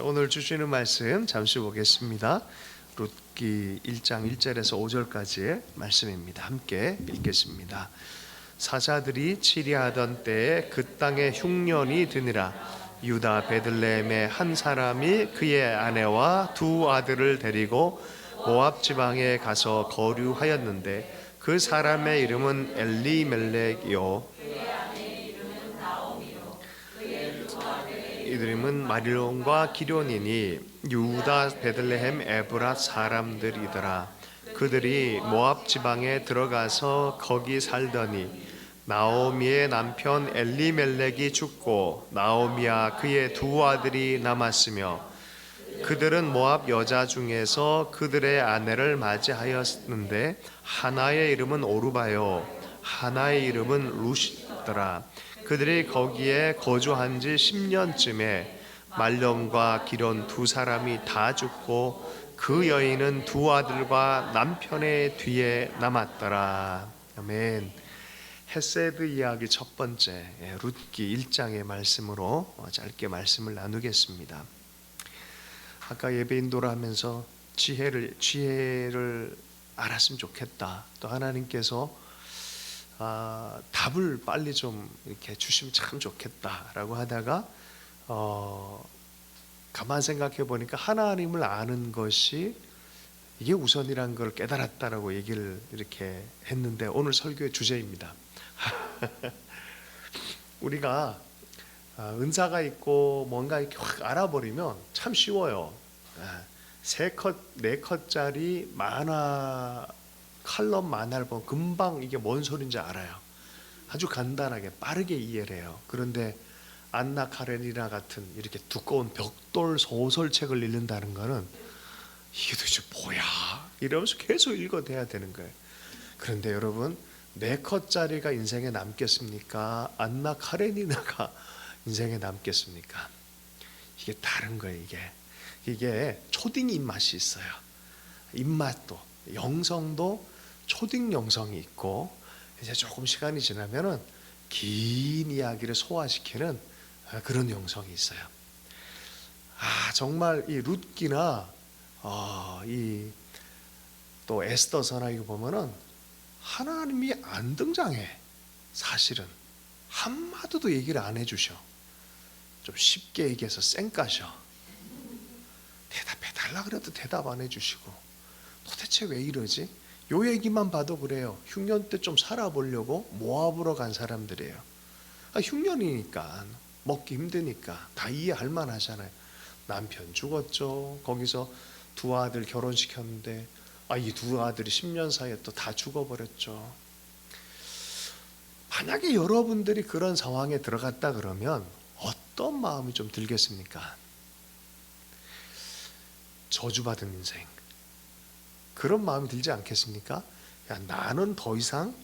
오늘 주시는 말씀 잠시 보겠습니다. 룻기 1장 1절에서 5절까지의 말씀입니다. 함께 읽겠습니다. 사자들이 치리하던 때에 그 땅에 흉년이 드니라. 유다 베들레헴의 한 사람이 그의 아내와 두 아들을 데리고 모압 지방에 가서 거류하였는데 그 사람의 이름은 엘리멜렉이요 이들은 마릴론과 기련이니 유다 베들레헴 에브라 사람들이더라. 그들이 모압 지방에 들어가서 거기 살더니 나오미의 남편 엘리멜렉이 죽고 나오미와 그의 두 아들이 남았으며 그들은 모압 여자 중에서 그들의 아내를 맞이하였는데 하나의 이름은 오르바요 하나의 이름은 루시더라. 그들이 거기에 거주한 지 10년쯤에 말렴과 기련 두 사람이 다 죽고 그 여인은 두 아들과 남편의 뒤에 남았더라. 아멘. 헤세드 이야기 첫 번째 룻기 1장의 말씀으로 짧게 말씀을 나누겠습니다. 아까 예배 인도를 하면서 지혜를 알았으면 좋겠다. 또 하나님께서 답을 빨리 좀 이렇게 주시면 참 좋겠다라고 하다가 가만 생각해 보니까 하나님을 아는 것이 이게 우선이란 걸 깨달았다라고 얘기를 이렇게 했는데 오늘 설교의 주제입니다. 우리가 은사가 있고 뭔가 이렇게 확 알아버리면 참 쉬워요. 3컷, 4컷짜리 만화 칼럼 만화를 보면 금방 이게 뭔 소린지 알아요. 아주 간단하게 빠르게 이해를 해요. 그런데 안나 카레니나 같은 이렇게 두꺼운 벽돌 소설책을 읽는다는 거는 이게 도대체 뭐야? 이러면서 계속 읽어대야 되는 거예요. 그런데 여러분 4컷짜리가 인생에 남겠습니까? 안나 카레니나가 인생에 남겠습니까? 이게 다른 거예요. 이게 초딩 입맛이 있어요. 입맛도 영성도 초딩 영성이 있고 이제 조금 시간이 지나면은 긴 이야기를 소화시키는 그런 영성이 있어요. 정말 이 룻기나 이 또 에스더서나 이거 보면은 하나님이 안 등장해. 사실은 한마디도 얘기를 안 해주셔. 좀 쉽게 얘기해서 쌩까셔. 대답해달라 그래도 대답 안 해주시고 도대체 왜 이러지? 요 얘기만 봐도 그래요. 흉년 때 좀 살아보려고 모압으로 간 사람들이에요. 흉년이니까 먹기 힘드니까 다 이해할 만하잖아요. 남편 죽었죠. 거기서 두 아들 결혼시켰는데 이 두 아들이 10년 사이에 또 다 죽어버렸죠. 만약에 여러분들이 그런 상황에 들어갔다 그러면 어떤 마음이 좀 들겠습니까? 저주받은 인생, 그런 마음이 들지 않겠습니까? 나는 더 이상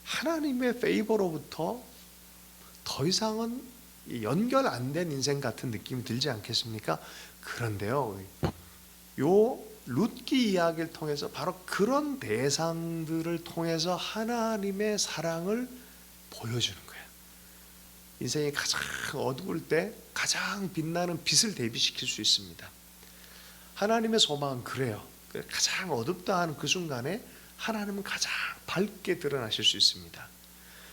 하나님의 페이버로부터 더 이상은 연결 안 된 인생 같은 느낌이 들지 않겠습니까? 그런데요, 요 룻기 이야기를 통해서 바로 그런 대상들을 통해서 하나님의 사랑을 보여주는 거예요. 인생이 가장 어두울 때 가장 빛나는 빛을 대비시킬 수 있습니다. 하나님의 소망은 그래요. 가장 어둡다 하는 그 순간에 하나님은 가장 밝게 드러나실 수 있습니다.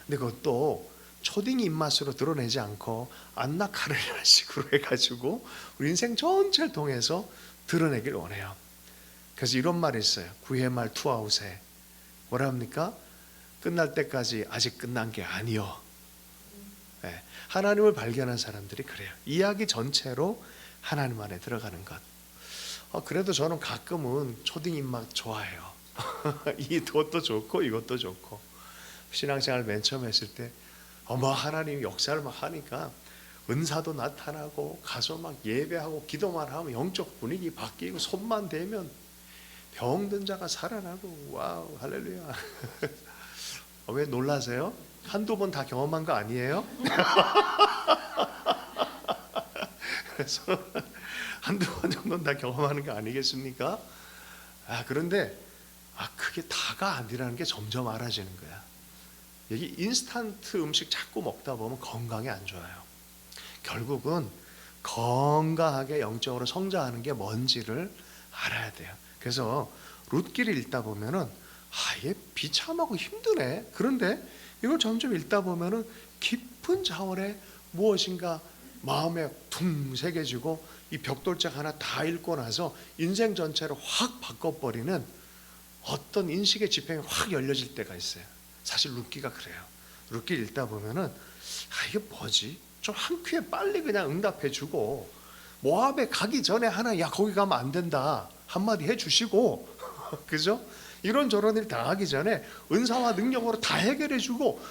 근데 그것도 초딩 입맛으로 드러내지 않고 안나 카레나 식으로 해가지고 우리 인생 전체를 통해서 드러내길 원해요. 그래서 이런 말이 있어요. 9회 말 투아웃에 뭐라 합니까? 끝날 때까지 아직 끝난 게 아니요. 하나님을 발견한 사람들이 그래요. 이야기 전체로 하나님 안에 들어가는 것. 그래도 저는 가끔은 초딩 입맛 좋아해요. 이것도 좋고 이것도 좋고. 신앙생활 맨 처음 했을 때 하나님 역사를 막 하니까 은사도 나타나고 가서 막 예배하고 기도만 하면 영적 분위기 바뀌고 손만 대면 병든 자가 살아나고 와우 할렐루야. 왜 놀라세요? 한두 번 다 경험한 거 아니에요? 그래서 한두 번 정도는 다 경험하는 거 아니겠습니까? 그런데 그게 다가 아니라는 게 점점 알아지는 거야. 여기 인스턴트 음식 자꾸 먹다 보면 건강에 안 좋아요. 결국은 건강하게 영적으로 성장하는 게 뭔지를 알아야 돼요. 그래서 룻기를 읽다 보면은 이게 비참하고 힘드네. 그런데 이걸 점점 읽다 보면은 깊은 자원에 무엇인가 마음에 퉁 새겨지고 이 벽돌책 하나 다 읽고 나서 인생 전체를 확 바꿔버리는 어떤 인식의 지평이 확 열려질 때가 있어요. 사실 룻기가 그래요. 룻기 읽다 보면은 이게 뭐지? 좀 한 큐에 빨리 그냥 응답해주고 모압에 가기 전에 하나 야 거기 가면 안 된다 한마디 해주시고 그죠? 이런저런 일 당하기 전에 은사와 능력으로 다 해결해주고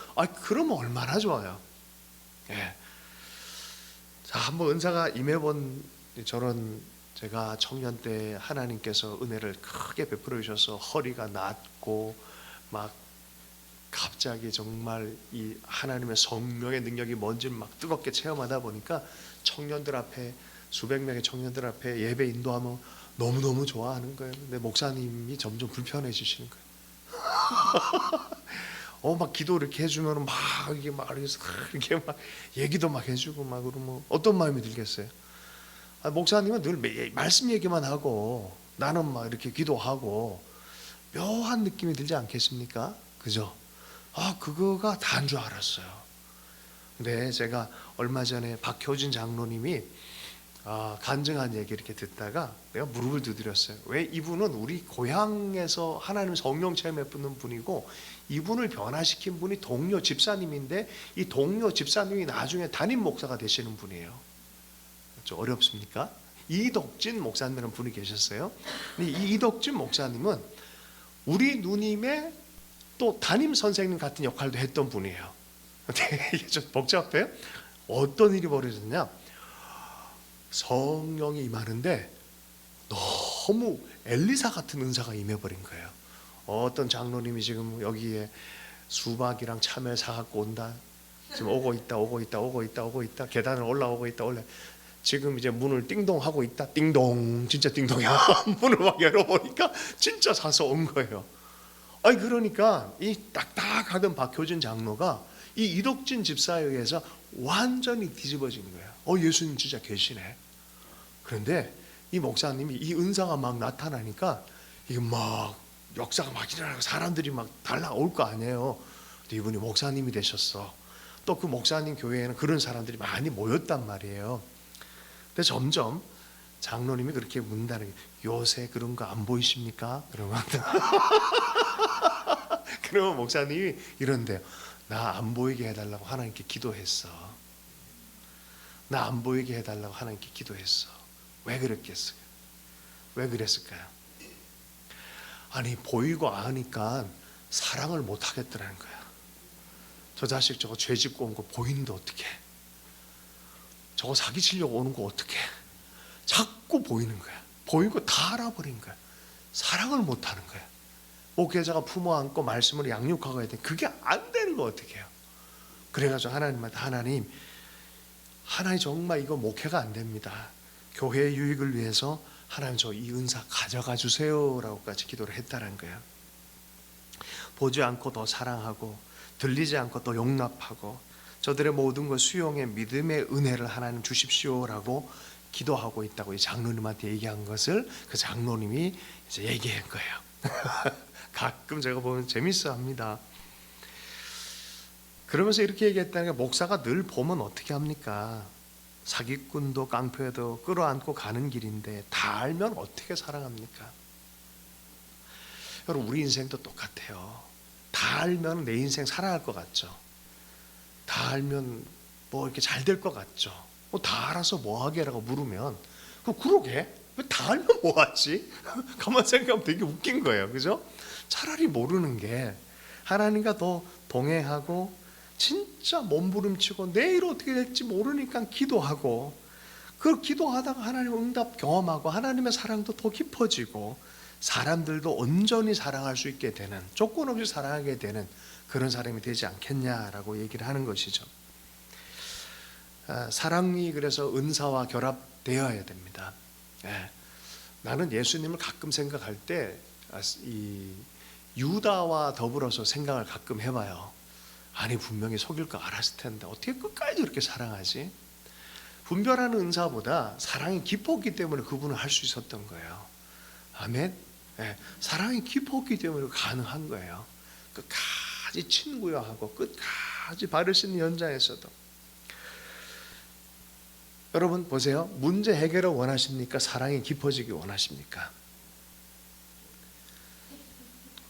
그러면 얼마나 좋아요. 예. 자, 한번 은사가 임해본 저런 제가 청년 때 하나님께서 은혜를 크게 베풀어 주셔서 허리가 낫고 막 갑자기 정말 이 하나님의 성령의 능력이 뭔지를 막 뜨겁게 체험하다 보니까 청년들 앞에 수백 명의 청년들 앞에 예배 인도하면 너무너무 좋아하는 거예요. 근데 목사님이 점점 불편해지시는 거예요. 막 기도 이렇게 해주면 막 이렇게 막 얘기도 막 해주고 막 그러면 어떤 마음이 들겠어요? 목사님은 늘 말씀 얘기만 하고 나는 막 이렇게 기도하고 묘한 느낌이 들지 않겠습니까? 그죠? 그거가 다인 줄 알았어요. 근데 제가 얼마 전에 박효진 장로님이 간증한 얘기 이렇게 듣다가 내가 무릎을 두드렸어요. 왜? 이분은 우리 고향에서 하나님 성령 체험해 붙는 분이고 이분을 변화시킨 분이 동료 집사님인데 이 동료 집사님이 나중에 담임 목사가 되시는 분이에요. 좀 어렵습니까? 이덕진 목사님이라는 분이 계셨어요. 근데 이 이덕진 목사님은 우리 누님의 또 담임 선생님 같은 역할도 했던 분이에요. 이게 좀 복잡해요. 어떤 일이 벌어졌냐? 성령이 임하는데 너무 엘리사 같은 은사가 임해버린 거예요. 어떤 장로님이 지금 여기에 수박이랑 참외 사갖고 온다. 지금 오고 있다. 계단을 올라오고 있다. 지금 이제 문을 띵동 하고 있다. 띵동, 진짜 띵동이야. 문을 막 열어보니까 진짜 사서 온 거예요. 그러니까 이 딱딱하던 박효진 장로가 이 이덕진 집사에 의해서 완전히 뒤집어진 거예요. 예수님 진짜 계시네. 그런데 이 목사님이 이 은사가 막 나타나니까 이게 막 역사가 막 일어나고 사람들이 막 달라올 거 아니에요. 근데 이분이 목사님이 되셨어. 또 그 목사님 교회에는 그런 사람들이 많이 모였단 말이에요. 근데 점점 장로님이 그렇게 묻는다는 게 요새 그런 거 안 보이십니까? 그러면 목사님이 이런데요. 나 안 보이게 해달라고 하나님께 기도했어. 나 안 보이게 해달라고 하나님께 기도했어. 왜 그랬겠어요? 왜 그랬을까요? 보이고 아니까 사랑을 못 하겠더라는 거야. 저 자식 저거 죄 짓고 온 거 보이는데 어떡해? 저거 사기치려고 오는 거 어떡해? 자꾸 보이는 거야. 보이고 다 알아버린 거야. 사랑을 못 하는 거야. 목회자가 품어 안고 말씀을 양육하고 해야 돼. 그게 안 되는 거 어떻게 해요? 그래가지고 하나님한테 하나님 정말 이거 목회가 안 됩니다. 교회의 유익을 위해서 하나님 저 이 은사 가져가 주세요라고까지 기도를 했다는 거예요. 보지 않고 더 사랑하고 들리지 않고 더 용납하고 저들의 모든 것 수용의 믿음의 은혜를 하나님 주십시오라고 기도하고 있다고 이 장로님한테 얘기한 것을 그 장로님이 이제 얘기한 거예요. 가끔 제가 보면 재밌어 합니다. 그러면서 이렇게 얘기했다는 게 목사가 늘 보면 어떻게 합니까? 사기꾼도 깡패도 끌어안고 가는 길인데 다 알면 어떻게 사랑합니까? 여러분 우리 인생도 똑같아요. 다 알면 내 인생 살아갈 것 같죠? 다 알면 뭐 이렇게 잘 될 것 같죠? 다 알아서 뭐 하게라고 물으면 그러게 왜 다 알면 뭐 하지? 가만 생각하면 되게 웃긴 거예요. 그죠? 차라리 모르는 게 하나님과 더 동행하고 진짜 몸부림치고 내일 어떻게 될지 모르니까 기도하고 그 기도하다가 하나님 응답 경험하고 하나님의 사랑도 더 깊어지고 사람들도 온전히 사랑할 수 있게 되는 조건 없이 사랑하게 되는 그런 사람이 되지 않겠냐라고 얘기를 하는 것이죠. 사랑이 그래서 은사와 결합되어야 됩니다. 나는 예수님을 가끔 생각할 때 이 유다와 더불어서 생각을 가끔 해봐요. 분명히 속일 거 알았을 텐데 어떻게 끝까지 그렇게 사랑하지? 분별하는 은사보다 사랑이 깊었기 때문에 그분은 할 수 있었던 거예요. 아멘. 네, 사랑이 깊었기 때문에 가능한 거예요. 끝까지 친구여 하고 끝까지 바를 수 있는 현장에서도. 여러분 보세요. 문제 해결을 원하십니까? 사랑이 깊어지기 원하십니까?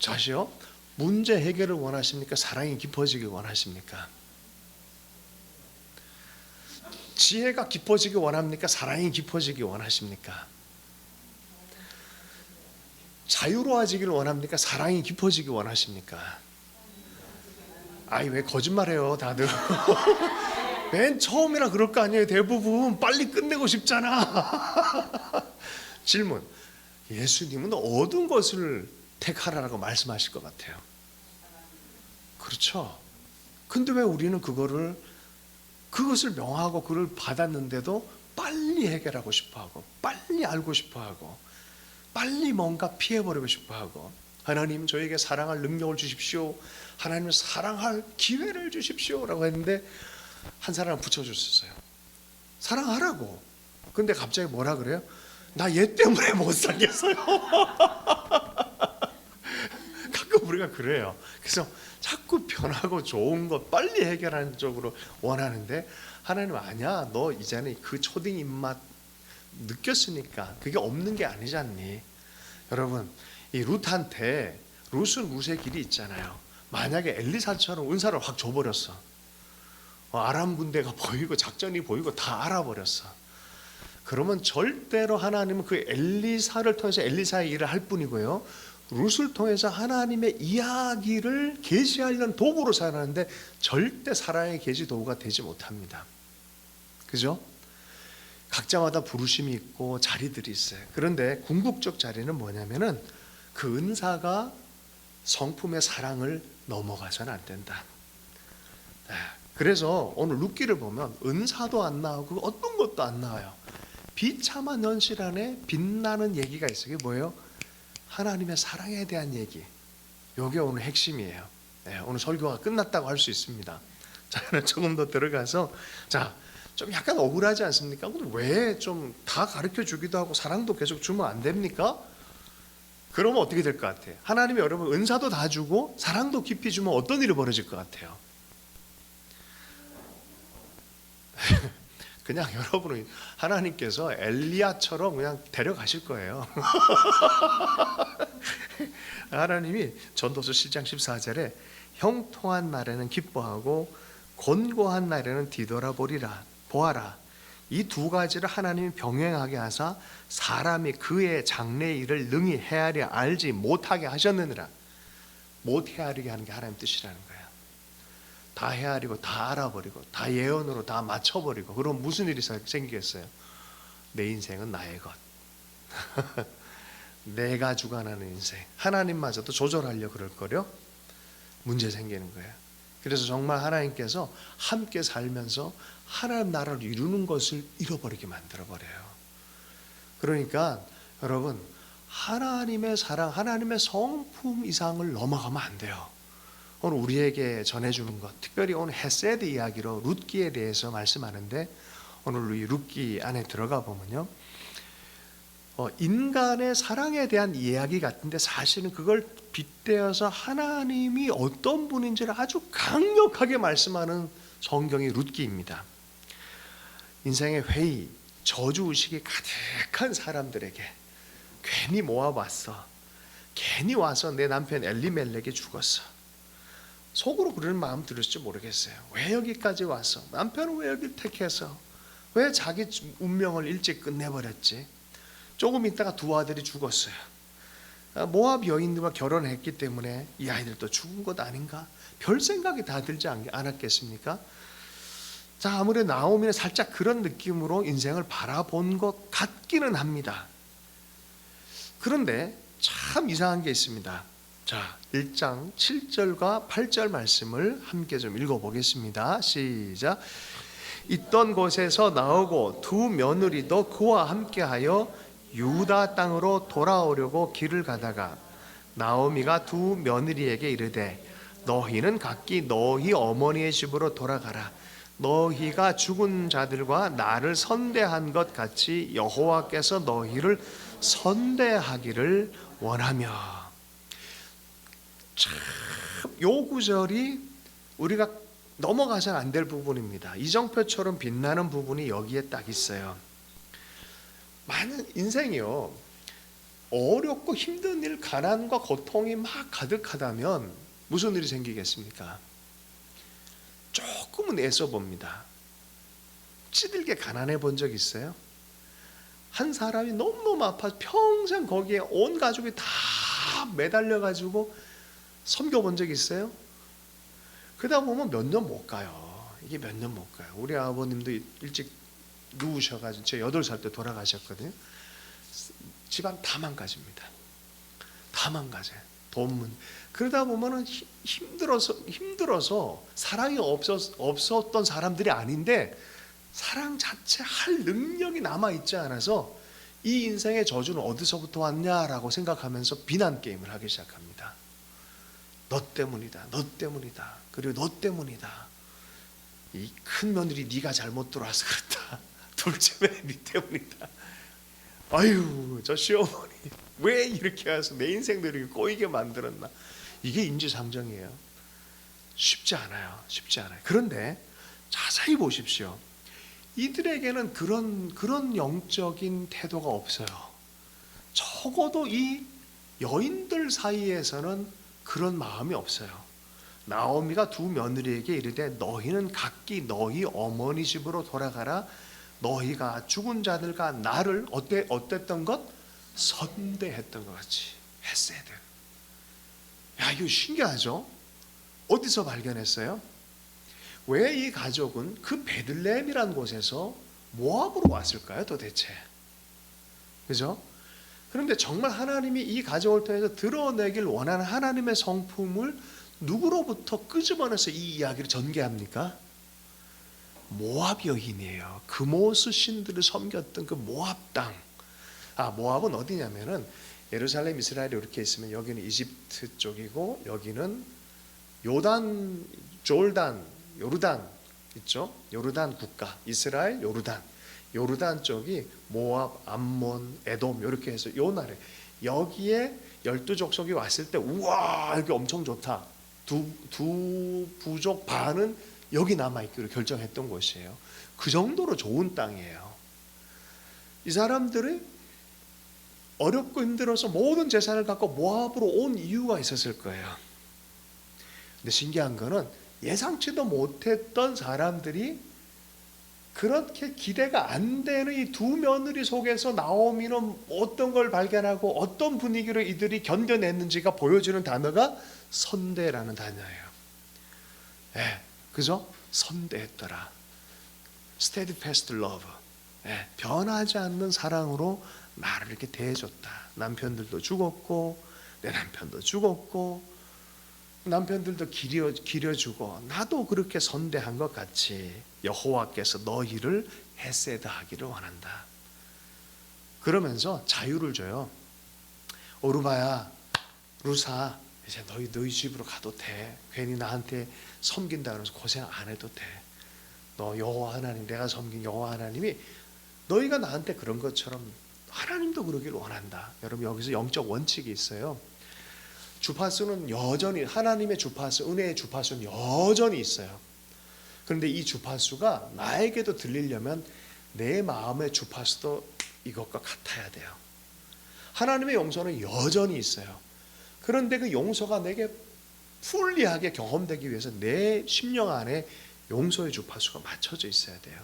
다시요. 문제 해결을 원하십니까? 사랑이 깊어지기 원하십니까? 지혜가 깊어지기 원합니까? 사랑이 깊어지기 원하십니까? 자유로워지기를 원합니까? 사랑이 깊어지기 원하십니까? 아이 왜 거짓말해요 다들. 맨 처음이라 그럴 거 아니에요. 대부분 빨리 끝내고 싶잖아. 질문. 예수님은 어떤 것을 택하라고 말씀하실 것 같아요? 그렇죠. 근데 왜 우리는 그것을 명하고 그걸 받았는데도 빨리 해결하고 싶어하고 빨리 알고 싶어하고 빨리 뭔가 피해버리고 싶어하고, 하나님 저에게 사랑할 능력을 주십시오, 하나님 사랑할 기회를 주십시오 라고 했는데 한 사람을 붙여줬었어요. 사랑하라고. 근데 갑자기 뭐라 그래요? 나 얘 때문에 못 살겠어요. 가끔 우리가 그래요. 그래서 자꾸 변하고 좋은 것 빨리 해결하는 쪽으로 원하는데 하나님 아니야. 너 이제는 그 초딩 입맛 느꼈으니까 그게 없는 게 아니지 않니? 여러분 이 룻한테 룻은 룻의 길이 있잖아요. 만약에 엘리사처럼 은사를 확 줘버렸어. 아람 군대가 보이고 작전이 보이고 다 알아버렸어. 그러면 절대로 하나님은 그 엘리사를 통해서 엘리사의 일을 할 뿐이고요, 룻을 통해서 하나님의 이야기를 계시하려는 도구로 사용하는데 절대 사랑의 계시 도구가 되지 못합니다. 그죠? 각자마다 부르심이 있고 자리들이 있어요. 그런데 궁극적 자리는 뭐냐면은 그 은사가 성품의 사랑을 넘어가서는 안 된다. 그래서 오늘 룻기를 보면 은사도 안 나오고 어떤 것도 안 나와요. 비참한 현실 안에 빛나는 얘기가 있어요. 그게 뭐예요? 하나님의 사랑에 대한 얘기. 이게 오늘 핵심이에요. 네, 오늘 설교가 끝났다고 할 수 있습니다. 자, 조금 더 들어가서 좀 약간 억울하지 않습니까? 왜 좀 다 가르쳐 주기도 하고 사랑도 계속 주면 안 됩니까? 그러면 어떻게 될 것 같아요? 하나님이 여러분 은사도 다 주고 사랑도 깊이 주면 어떤 일이 벌어질 것 같아요? 그냥 여러분은 하나님께서 엘리야처럼 그냥 데려가실 거예요. 하나님이 전도서 7장 14절에 형통한 날에는 기뻐하고 곤고한 날에는 뒤돌아보리라 보아라, 이 두 가지를 하나님이 병행하게 하사 사람이 그의 장래의 일을 능히 헤아려 알지 못하게 하셨느니라. 못 헤아리게 하는 게 하나님 뜻이라는 거예요. 다 헤아리고 다 알아버리고 다 예언으로 다 맞춰버리고 그럼 무슨 일이 생기겠어요? 내 인생은 나의 것. 내가 주관하는 인생. 하나님마저도 조절하려고 그럴 거려? 문제 생기는 거예요. 그래서 정말 하나님께서 함께 살면서 하나님 나라를 이루는 것을 잃어버리게 만들어버려요. 그러니까 여러분 하나님의 사랑, 하나님의 성품 이상을 넘어가면 안 돼요. 오늘 우리에게 전해주는 것, 특별히 오늘 헤세드 이야기로 룻기에 대해서 말씀하는데, 오늘 이 룻기 안에 들어가 보면요, 인간의 사랑에 대한 이야기 같은데 사실은 그걸 빗대어서 하나님이 어떤 분인지를 아주 강력하게 말씀하는 성경이 룻기입니다. 인생의 회의, 저주의식이 가득한 사람들에게 괜히 모아봤어. 괜히 와서 내 남편 엘리멜렉이 죽었어. 속으로 그런 마음 들을지 모르겠어요. 왜 여기까지 왔어? 남편은 왜 여기를 택해서? 왜 자기 운명을 일찍 끝내버렸지? 조금 있다가 두 아들이 죽었어요. 모압 여인들과 결혼했기 때문에 이 아이들도 죽은 것 아닌가? 별 생각이 다 들지 않았겠습니까? 자, 아무래도 나오미는 살짝 그런 느낌으로 인생을 바라본 것 같기는 합니다. 그런데 참 이상한 게 있습니다. 자, 1장 7절과 8절 말씀을 함께 좀 읽어보겠습니다. 시작. 있던 곳에서 나오고 두 며느리도 그와 함께하여 유다 땅으로 돌아오려고 길을 가다가 나오미가 두 며느리에게 이르되 너희는 각기 너희 어머니의 집으로 돌아가라. 너희가 죽은 자들과 나를 선대한 것 같이 여호와께서 너희를 선대하기를 원하며. 참, 요 구절이 우리가 넘어가서는 안 될 부분입니다. 이정표처럼 빛나는 부분이 여기에 딱 있어요. 많은 인생이요, 어렵고 힘든 일, 가난과 고통이 막 가득하다면 무슨 일이 생기겠습니까? 조금은 애써 봅니다. 찌들게 가난해 본 적 있어요? 한 사람이 너무너무 아파서 평생 거기에 온 가족이 다 매달려 가지고 섬겨 본 적 있어요? 그러다 보면 몇 년 못 가요. 이게 몇 년 못 가요. 우리 아버님도 일찍 누우셔가지고 제가 8살 때 돌아가셨거든요. 집안 다 망가집니다. 다 망가져요. 돈. 그러다 보면은 힘들어서 사랑이 없었던 사람들이 아닌데 사랑 자체 할 능력이 남아 있지 않아서 이 인생의 저주는 어디서부터 왔냐라고 생각하면서 비난 게임을 하기 시작합니다. 너 때문이다. 너 때문이다. 그리고 너 때문이다. 이 큰 며느리 네가 잘못 들어와서 그렇다. 둘째 며느리 네 때문이다. 아유, 저 시어머니 왜 이렇게 해서 내 인생도 이렇게 꼬이게 만들었나. 이게 인지상정이에요. 쉽지 않아요. 쉽지 않아요. 그런데 자세히 보십시오. 이들에게는 그런 영적인 태도가 없어요. 적어도 이 여인들 사이에서는 그런 마음이 없어요. 나오미가 두 며느리에게 이르되 너희는 각기 너희 어머니 집으로 돌아가라. 너희가 죽은 자들과 나를 어땠던 것? 선대했던 것 같이. 헤세드. 야, 이거 신기하죠? 어디서 발견했어요? 왜 이 가족은 그 베들레헴이라는 곳에서 모압으로 왔을까요, 도대체? 그죠? 그런데 정말 하나님이 이 가족을 통해서 드러내길 원하는 하나님의 성품을 누구로부터 끄집어내서 이 이야기를 전개합니까? 모압 여인이에요. 그모스 신들을 섬겼던 그 모압 땅. 모압은 어디냐면은 예루살렘, 이스라엘이 이렇게 있으면 여기는 이집트 쪽이고 여기는 요르단 있죠? 요르단 국가, 이스라엘, 요르단 쪽이 모압, 암몬, 에돔 이렇게 해서 요 나라에 여기에 12족속이 왔을 때 우와 여기 엄청 좋다. 두 부족 반은 여기 남아있기로 결정했던 곳이에요. 그 정도로 좋은 땅이에요. 이 사람들이 어렵고 힘들어서 모든 재산을 갖고 모압으로 온 이유가 있었을 거예요. 근데 신기한 거는 예상치도 못했던 사람들이 그렇게 기대가 안 되는 이 두 며느리 속에서 나오미는 어떤 걸 발견하고 어떤 분위기로 이들이 견뎌냈는지가 보여주는 단어가 선대라는 단어예요. 네, 그죠? 선대했더라. steadfast love. 네, 변하지 않는 사랑으로 나를 이렇게 대해줬다. 남편들도 죽었고 내 남편도 죽었고 남편들도 기려주고 나도 그렇게 선대한 것 같이 여호와께서 너희를 헤세드하기를 원한다. 그러면서 자유를 줘요. 오르바야, 루사, 이제 너희 집으로 가도 돼. 괜히 나한테 섬긴다 그러면서 고생 안 해도 돼. 너 여호와 하나님, 내가 섬긴 여호와 하나님이 너희가 나한테 그런 것처럼 하나님도 그러길 원한다. 여러분 여기서 영적 원칙이 있어요. 주파수는 여전히 하나님의 주파수, 은혜의 주파수는 여전히 있어요. 그런데 이 주파수가 나에게도 들리려면 내 마음의 주파수도 이것과 같아야 돼요. 하나님의 용서는 여전히 있어요. 그런데 그 용서가 내게 풀리하게 경험되기 위해서 내 심령 안에 용서의 주파수가 맞춰져 있어야 돼요.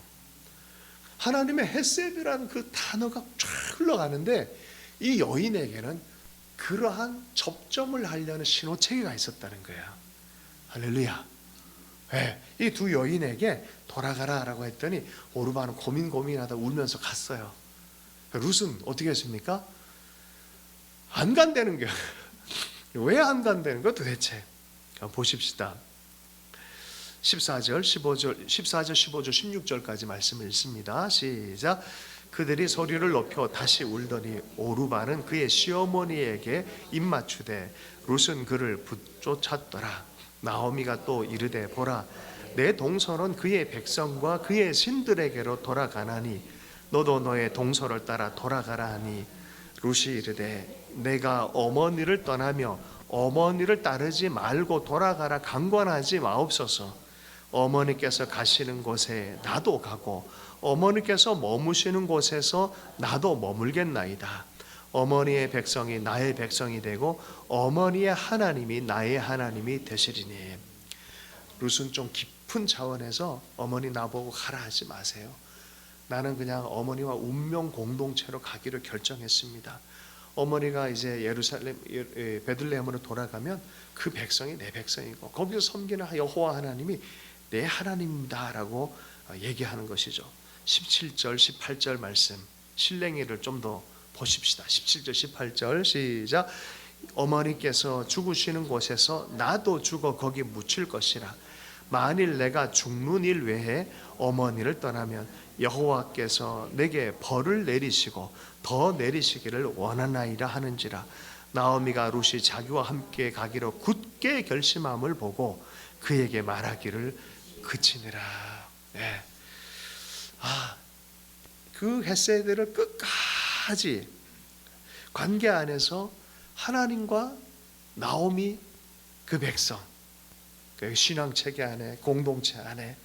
하나님의 헤세드라는 그 단어가 쫙 흘러가는데 이 여인에게는 그러한 접점을 하려는 신호체계가 있었다는 거예요. 할렐루야. 네, 이 두 여인에게 돌아가라라고 했더니 오르바는 고민하다 울면서 갔어요. 룻은 어떻게 했습니까? 안 간다는 거예요. 왜 안 간다는 거 도대체? 보십시다. 14절, 15절, 16절까지 말씀을 읽습니다. 시작. 그들이 소리를 높여 다시 울더니 오르바는 그의 시어머니에게 입맞추되 룻은 그를 붙쫓았더라. 나오미가 또 이르되 보라 내 동서는 그의 백성과 그의 신들에게로 돌아가나니 너도 너의 동서를 따라 돌아가라 하니 룻이 이르되 내가 어머니를 떠나며 어머니를 따르지 말고 돌아가라 강권하지 마옵소서. 어머니께서 가시는 곳에 나도 가고 어머니께서 머무시는 곳에서 나도 머물겠나이다. 어머니의 백성이 나의 백성이 되고 어머니의 하나님이 나의 하나님이 되시리니. 룻은 좀 깊은 차원에서 어머니 나보고 가라 하지 마세요. 나는 그냥 어머니와 운명 공동체로 가기로 결정했습니다. 어머니가 이제 예루살렘 베들레헴으로 돌아가면 그 백성이 내 백성이고 거기서 섬기는 여호와 하나님이 내 하나님입니다라고 얘기하는 것이죠. 17절 18절 말씀 신랭이를 좀 더 보십시다. 17절 18절 시작. 어머니께서 죽으시는 곳에서 나도 죽어 거기 묻힐 것이라. 만일 내가 죽는 일 외에 어머니를 떠나면 여호와께서 내게 벌을 내리시고 더 내리시기를 원하나이다 하는지라. 나오미가 룻이 자기와 함께 가기로 굳게 결심함을 보고 그에게 말하기를 그치니라. 네. 그 헤세드를 끝까지 관계 안에서 하나님과 나오미 그 백성, 그 신앙 체계 안에 공동체 안에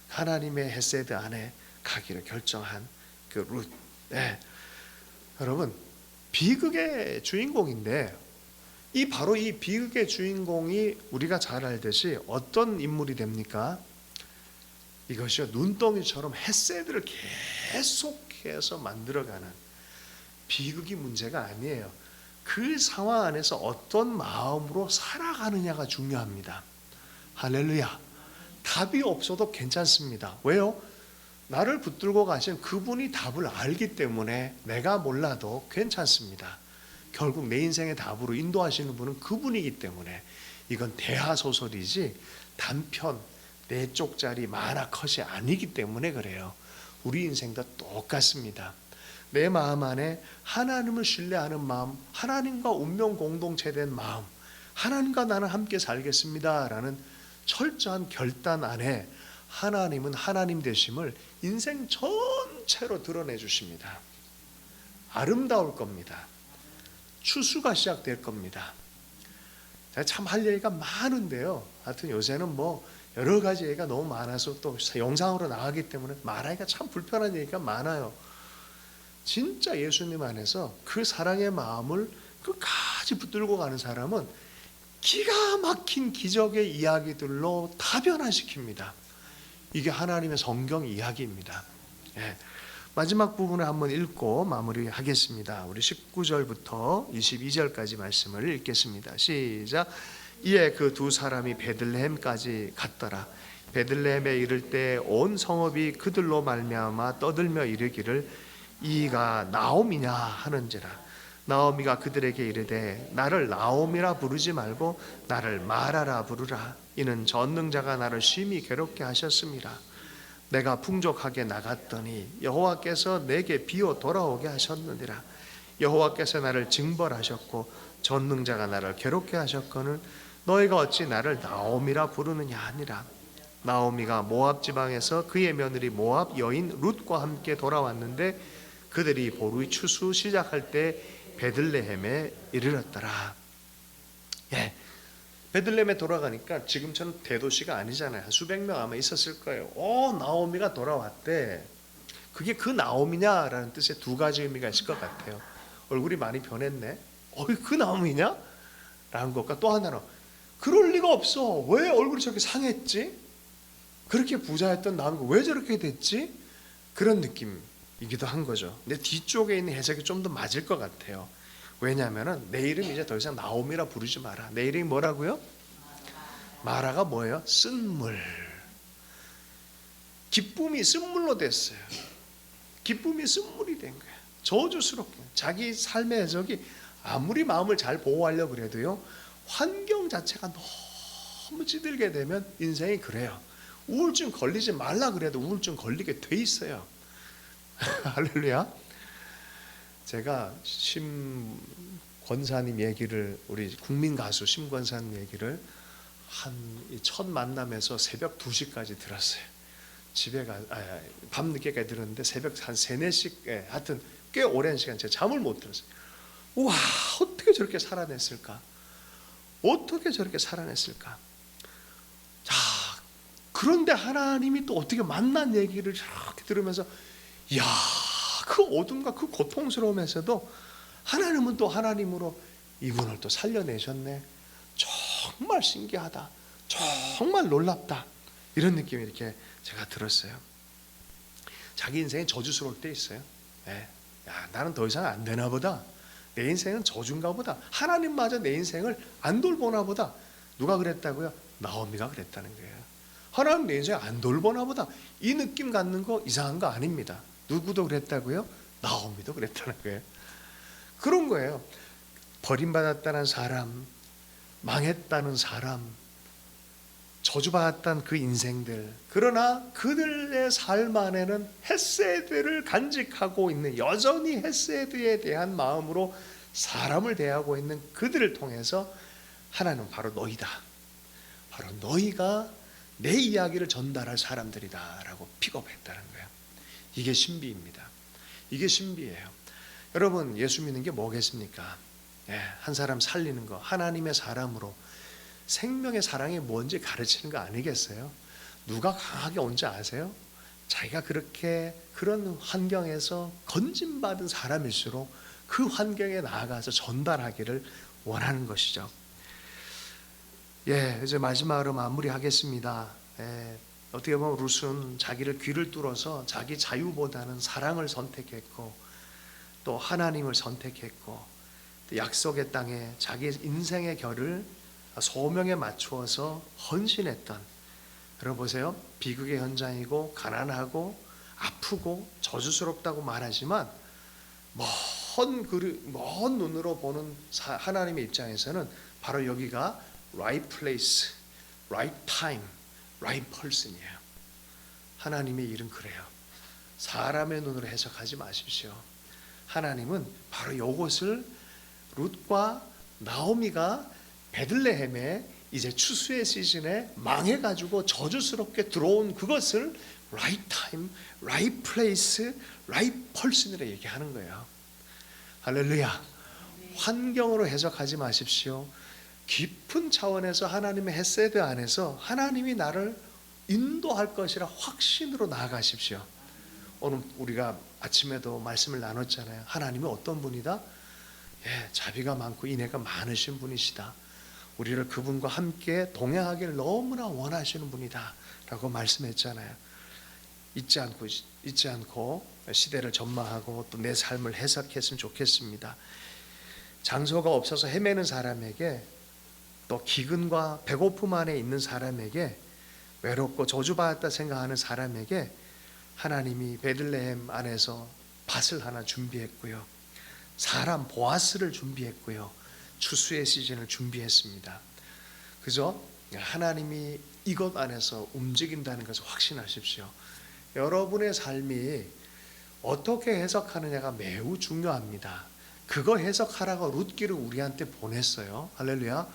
하나님의 헤세드 안에 가기를 결정한 그 룻. 네. 여러분 비극의 주인공인데 바로 이 비극의 주인공이 우리가 잘 알듯이 어떤 인물이 됩니까? 이것이요 눈덩이처럼 헤세드를 계속해서 만들어가는 비극이 문제가 아니에요. 그 상황 안에서 어떤 마음으로 살아가느냐가 중요합니다. 할렐루야. 답이 없어도 괜찮습니다. 왜요? 나를 붙들고 가신 그분이 답을 알기 때문에 내가 몰라도 괜찮습니다. 결국 내 인생의 답으로 인도하시는 분은 그분이기 때문에 이건 대하소설이지 단편 4쪽짜리 만화 컷이 아니기 때문에 그래요. 우리 인생도 똑같습니다. 내 마음 안에 하나님을 신뢰하는 마음, 하나님과 운명 공동체된 마음, 하나님과 나는 함께 살겠습니다 라는 철저한 결단 안에 하나님은 하나님 되심을 인생 전체로 드러내 주십니다. 아름다울 겁니다. 추수가 시작될 겁니다. 제가 참 할 얘기가 많은데요. 하여튼 요새는 뭐 여러 가지 얘기가 너무 많아서 또 영상으로 나가기 때문에 말하기가 참 불편한 얘기가 많아요. 진짜 예수님 안에서 그 사랑의 마음을 끝까지 붙들고 가는 사람은 기가 막힌 기적의 이야기들로 다 변화시킵니다. 이게 하나님의 성경 이야기입니다. 예. 마지막 부분을 한번 읽고 마무리하겠습니다. 우리 19절부터 22절까지 말씀을 읽겠습니다. 시작. 이에 그 두 사람이 베들레헴까지 갔더라. 베들레헴에 이를 때 온 성읍이 그들로 말미암아 떠들며 이르기를 이가 나오미냐 하는지라. 나오미가 그들에게 이르되 나를 나오미라 부르지 말고 나를 마라라 부르라. 이는 전능자가 나를 심히 괴롭게 하셨습니다. 내가 풍족하게 나갔더니 여호와께서 내게 비어 돌아오게 하셨느니라. 여호와께서 나를 징벌하셨고 전능자가 나를 괴롭게 하셨거늘 너희가 어찌 나를 나오미라 부르느냐 하니라. 나오미가 모압 지방에서 그의 며느리 모압 여인 룻과 함께 돌아왔는데 그들이 보루의 추수 시작할 때 베들레헴에 이르렀더라. 예, 베들레헴에 돌아가니까 지금처럼 대도시가 아니잖아요. 한 수백 명 아마 있었을 거예요. 나오미가 돌아왔대. 그게 그 나오미냐라는 뜻의 두 가지 의미가 있을 것 같아요. 얼굴이 많이 변했네. 그 나오미냐? 라는 것과 또 하나는 그럴 리가 없어. 왜 얼굴이 저렇게 상했지? 그렇게 부자였던 나오미가 왜 저렇게 됐지? 그런 느낌이기도 한 거죠. 근데 뒤쪽에 있는 해석이 좀 더 맞을 것 같아요. 왜냐하면 내 이름 이제 더 이상 나오미라 부르지 마라. 내 이름이 뭐라고요? 마라가 뭐예요? 쓴물. 기쁨이 쓴물로 됐어요. 기쁨이 쓴물이 된 거예요. 저주스럽게 자기 삶의 해석이 아무리 마음을 잘 보호하려고 그래도요, 환경 자체가 너무 찌들게 되면 인생이 그래요. 우울증 걸리지 말라 그래도 우울증 걸리게 돼 있어요. 할렐루야. 제가 심 권사님 얘기를, 우리 국민 가수 심 권사님 얘기를 한 첫 만남에서 새벽 2시까지 들었어요. 집에 밤늦게까지 들었는데 새벽 한 3, 4시, 하여튼 꽤 오랜 시간 제가 잠을 못 들었어요. 우와, 어떻게 저렇게 살아냈을까? 어떻게 저렇게 살아냈을까? 자, 그런데 하나님이 또 어떻게 만난 얘기를 저렇게 들으면서, 이야, 그 어둠과 그 고통스러움에서도 하나님은 또 하나님으로 이분을 또 살려내셨네. 정말 신기하다. 정말 놀랍다. 이런 느낌이 이렇게 제가 들었어요. 자기 인생이 저주스러울 때 있어요. 야, 나는 더 이상 안 되나 보다. 내 인생은 저주인가 보다. 하나님마저 내 인생을 안 돌보나 보다. 누가 그랬다고요? 나오미가 그랬다는 거예요. 하나님 내 인생 안 돌보나 보다. 이 느낌 갖는 거 이상한 거 아닙니다. 누구도 그랬다고요? 나오미도 그랬다는 거예요. 그런 거예요. 버림받았다는 사람, 망했다는 사람, 저주받았던 그 인생들, 그러나 그들의 삶 안에는 헤세드를 간직하고 있는, 여전히 헤세드에 대한 마음으로 사람을 대하고 있는 그들을 통해서 하나님은 바로 너희다, 바로 너희가 내 이야기를 전달할 사람들이다 라고 픽업했다는 거예요. 이게 신비입니다. 이게 신비예요. 여러분, 예수 믿는 게 뭐겠습니까? 한 사람 살리는 거, 하나님의 사람으로 생명의 사랑이 뭔지 가르치는 거 아니겠어요? 누가 강하게 온지 아세요? 자기가 그런 환경에서 건진받은 사람일수록 그 환경에 나아가서 전달하기를 원하는 것이죠. 이제 마지막으로 마무리하겠습니다. 어떻게 보면 룻은 자기를 귀를 뚫어서 자기 자유보다는 사랑을 선택했고, 또 하나님을 선택했고, 또 약속의 땅에 자기 인생의 결을 소명에 맞추어서 헌신했던, 여러분 보세요. 비극의 현장이고 가난하고 아프고 저주스럽다고 말하지만 먼 눈으로 보는 하나님의 입장에서는 바로 여기가 right place, right time, right person이에요. 하나님의 일은 그래요. 사람의 눈으로 해석하지 마십시오. 하나님은 바로 이것을 룻과 나오미가 베들레헴에 이제 추수의 시즌에 망해가지고 저주스럽게 들어온 그것을 right time, right place, right person이라 얘기하는 거예요. 할렐루야. 환경으로 해석하지 마십시오. 깊은 차원에서 하나님의 헤세드 안에서 하나님이 나를 인도할 것이라 확신으로 나아가십시오. 오늘 우리가 아침에도 말씀을 나눴잖아요. 하나님이 어떤 분이다? 자비가 많고 인애가 많으신 분이시다. 우리를 그분과 함께 동행하기를 너무나 원하시는 분이다 라고 말씀했잖아요. 잊지 않고 시대를 전망하고 또 내 삶을 해석했으면 좋겠습니다. 장소가 없어서 헤매는 사람에게, 또 기근과 배고픔 안에 있는 사람에게, 외롭고 저주받았다 생각하는 사람에게 하나님이 베들레헴 안에서 밭을 하나 준비했고요, 사람 보아스를 준비했고요, 추수의 시즌을 준비했습니다. 그죠? 하나님이 이것 안에서 움직인다는 것을 확신하십시오. 여러분의 삶이 어떻게 해석하느냐가 매우 중요합니다. 그거 해석하라고 룻기를 우리한테 보냈어요. 할렐루야.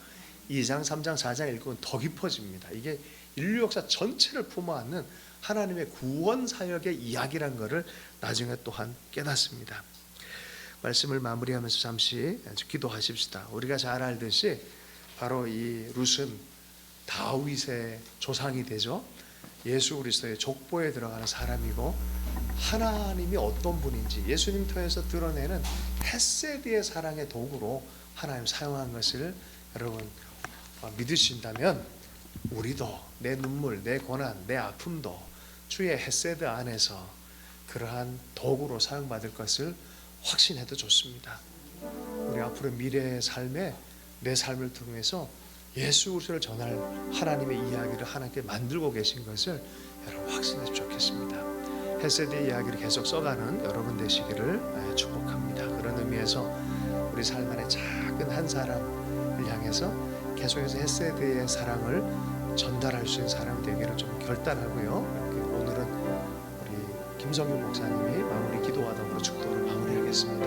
2장, 3장, 4장 읽으면 더 깊어집니다. 이게 인류 역사 전체를 품어안는 하나님의 구원 사역의 이야기란 것을 나중에 또한 깨닫습니다. 말씀을 마무리하면서 잠시 기도하십시다. 우리가 잘 알듯이 바로 이 룻은 다윗의 조상이 되죠. 예수 그리스도의 족보에 들어가는 사람이고, 하나님이 어떤 분인지 예수님 통해서 드러내는 헤세드의 사랑의 도구로 하나님 사용한 것을 여러분 믿으신다면, 우리도 내 눈물, 내 고난, 내 아픔도 주의 헤세드 안에서 그러한 도구로 사용받을 것을 확신해도 좋습니다. 우리 앞으로 미래의 삶에 내 삶을 통해서 예수 그리스도를 전할 하나님의 이야기를 하나님께 만들고 계신 것을 여러분 확신했으면 좋겠습니다. 헤세드의 이야기를 계속 써가는 여러분 되시기를 축복합니다. 그런 의미에서 우리 삶 안에 작은 한 사람을 향해서 계속해서 헤세드의 사랑을 전달할 수 있는 사람 되기를 좀 결단하고요. 오늘은 우리 김성균 목사님이 마무리 기도와 더불어 축도를 마무리하겠습니다.